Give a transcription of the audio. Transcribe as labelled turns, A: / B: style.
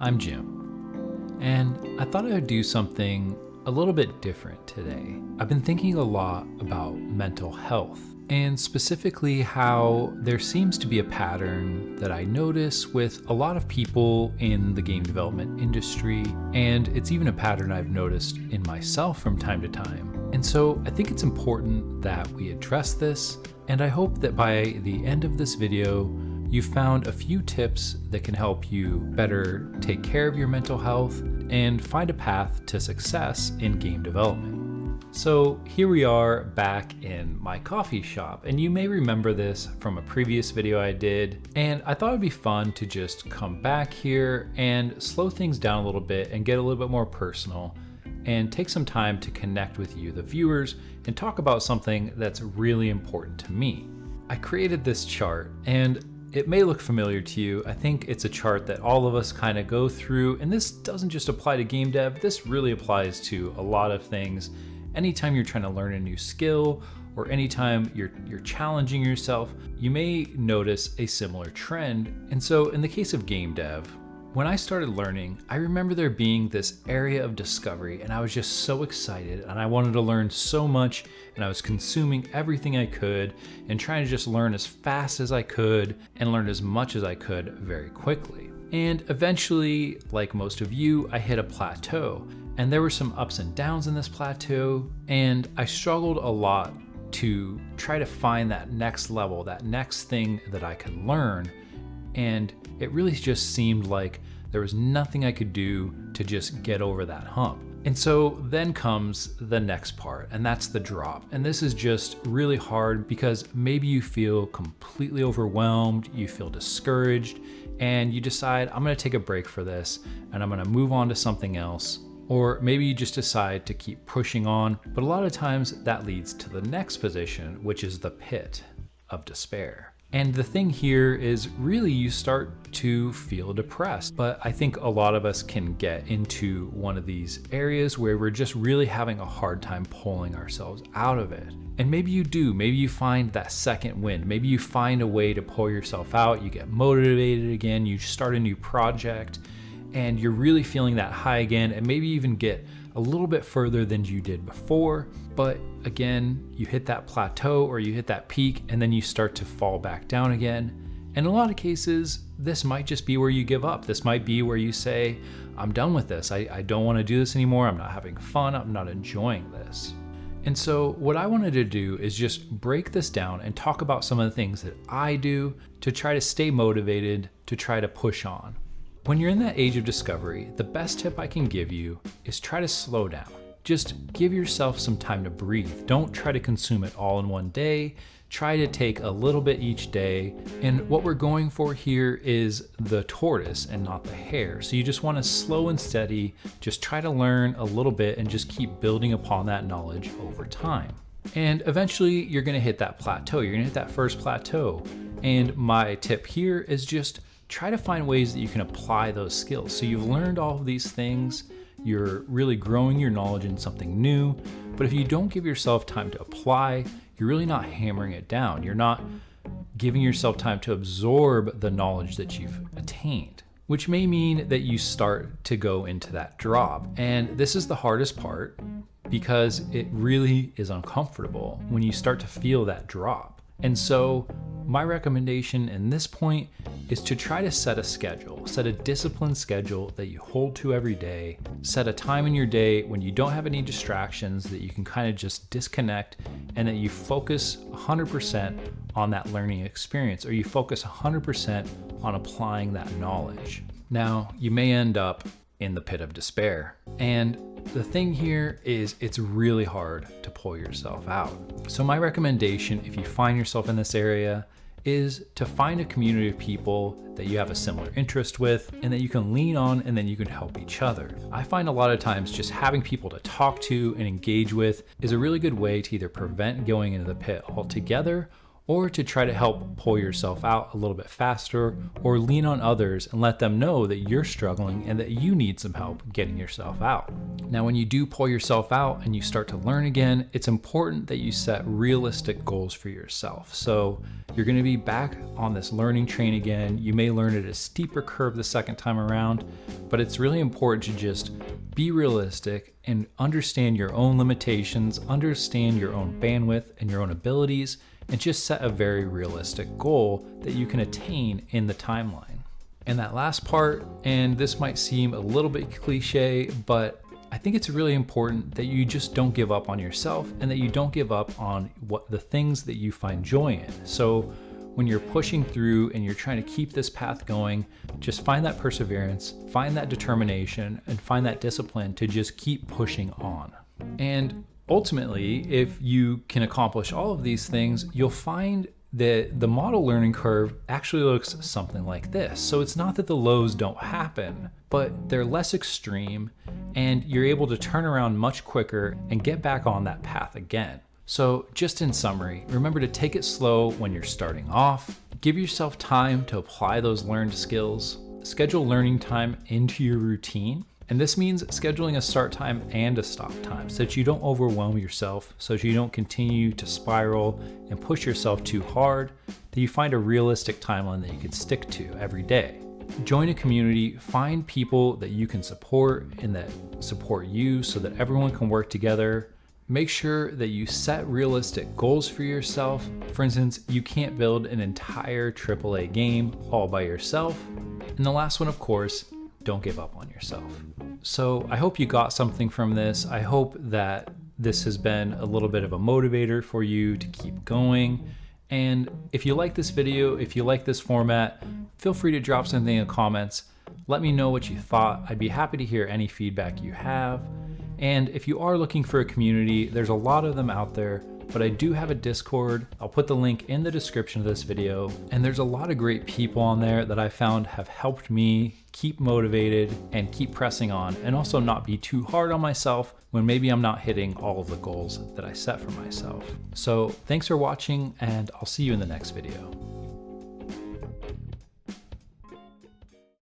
A: I'm Jim, and I thought I would do something a little bit different today. I've been thinking a lot about mental health, and specifically how there seems to be a pattern that I notice with a lot of people in the game development industry, and it's even a pattern I've noticed in myself from time to time. And so I think it's important that we address this, and I hope that by the end of this video, you found a few tips that can help you better take care of your mental health and find a path to success in game development. So here we are back in my coffee shop, and you may remember this from a previous video I did, and I thought it'd be fun to just come back here and slow things down a little bit and get a little bit more personal and take some time to connect with you, the viewers, and talk about something that's really important to me. I created this chart, and it may look familiar to you. I think it's a chart that all of us kind of go through, and this doesn't just apply to game dev, this really applies to a lot of things. Anytime you're trying to learn a new skill, or anytime you're challenging yourself, you may notice a similar trend. And so in the case of game dev, when I started learning, I remember there being this area of discovery, and I was just so excited, and I wanted to learn so much, and I was consuming everything I could and trying to just learn as fast as I could and learn as much as I could very quickly. And eventually, like most of you, I hit a plateau, and there were some ups and downs in this plateau, and I struggled a lot to try to find that next level, that next thing that I could learn. And it really just seemed like there was nothing I could do to just get over that hump. And so then comes the next part, and that's the drop. And this is just really hard because maybe you feel completely overwhelmed, you feel discouraged, and you decide, I'm gonna take a break for this and I'm gonna move on to something else. Or maybe you just decide to keep pushing on, but a lot of times that leads to the next position, which is the pit of despair. And the thing here is really you start to feel depressed, but I think a lot of us can get into one of these areas where we're just really having a hard time pulling ourselves out of it. And maybe you do, maybe you find that second wind, maybe you find a way to pull yourself out, you get motivated again, you start a new project, and you're really feeling that high again, and maybe even get a little bit further than you did before. But again, you hit that plateau or you hit that peak, and then you start to fall back down again. And in a lot of cases, this might just be where you give up. This might be where you say, I'm done with this. I don't want to do this anymore. I'm not having fun. I'm not enjoying this. And so what I wanted to do is just break this down and talk about some of the things that I do to try to stay motivated, to try to push on. When you're in that age of discovery, the best tip I can give you is try to slow down. Just give yourself some time to breathe. Don't try to consume it all in one day. Try to take a little bit each day. And what we're going for here is the tortoise and not the hare. So you just want to slow and steady, just try to learn a little bit and just keep building upon that knowledge over time. And eventually you're going to hit that plateau. You're going to hit that first plateau. And my tip here is just try to find ways that you can apply those skills. So you've learned all of these things, you're really growing your knowledge in something new, but if you don't give yourself time to apply, you're really not hammering it down. You're not giving yourself time to absorb the knowledge that you've attained, which may mean that you start to go into that drop. And this is the hardest part because it really is uncomfortable when you start to feel that drop. And so my recommendation in this point is to try to set a schedule, set a disciplined schedule that you hold to every day. Set a time in your day when you don't have any distractions, that you can kind of just disconnect, and that you focus 100% on that learning experience, or you focus 100% on applying that knowledge. Now, you may end up in the pit of despair. And the thing here is it's really hard to pull yourself out. So my recommendation, if you find yourself in this area, is to find a community of people that you have a similar interest with and that you can lean on, and then you can help each other. I find a lot of times just having people to talk to and engage with is a really good way to either prevent going into the pit altogether or to try to help pull yourself out a little bit faster, or lean on others and let them know that you're struggling and that you need some help getting yourself out. Now, when you do pull yourself out and you start to learn again, it's important that you set realistic goals for yourself. So you're going to be back on this learning train again. You may learn at a steeper curve the second time around, but it's really important to just be realistic and understand your own limitations, understand your own bandwidth and your own abilities, and just set a very realistic goal that you can attain in the timeline. And that last part, and this might seem a little bit cliche, but I think it's really important that you just don't give up on yourself and that you don't give up on what the things that you find joy in. So when you're pushing through and you're trying to keep this path going, just find that perseverance, find that determination, and find that discipline to just keep pushing on. And ultimately, if you can accomplish all of these things, you'll find that the model learning curve actually looks something like this. So it's not that the lows don't happen, but they're less extreme and you're able to turn around much quicker and get back on that path again. So just in summary, remember to take it slow when you're starting off, give yourself time to apply those learned skills, schedule learning time into your routine. And this means scheduling a start time and a stop time so that you don't overwhelm yourself, so that you don't continue to spiral and push yourself too hard, that you find a realistic timeline that you can stick to every day. Join a community, find people that you can support and that support you so that everyone can work together. Make sure that you set realistic goals for yourself. For instance, you can't build an entire AAA game all by yourself. And the last one, of course, don't give up on yourself. So I hope you got something from this. I hope that this has been a little bit of a motivator for you to keep going. And if you like this video, if you like this format, feel free to drop something in the comments. Let me know what you thought. I'd be happy to hear any feedback you have. And if you are looking for a community, there's a lot of them out there, but I do have a Discord. I'll put the link in the description of this video. And there's a lot of great people on there that I found have helped me keep motivated and keep pressing on, and also not be too hard on myself when maybe I'm not hitting all of the goals that I set for myself. So thanks for watching, and I'll see you in the next video.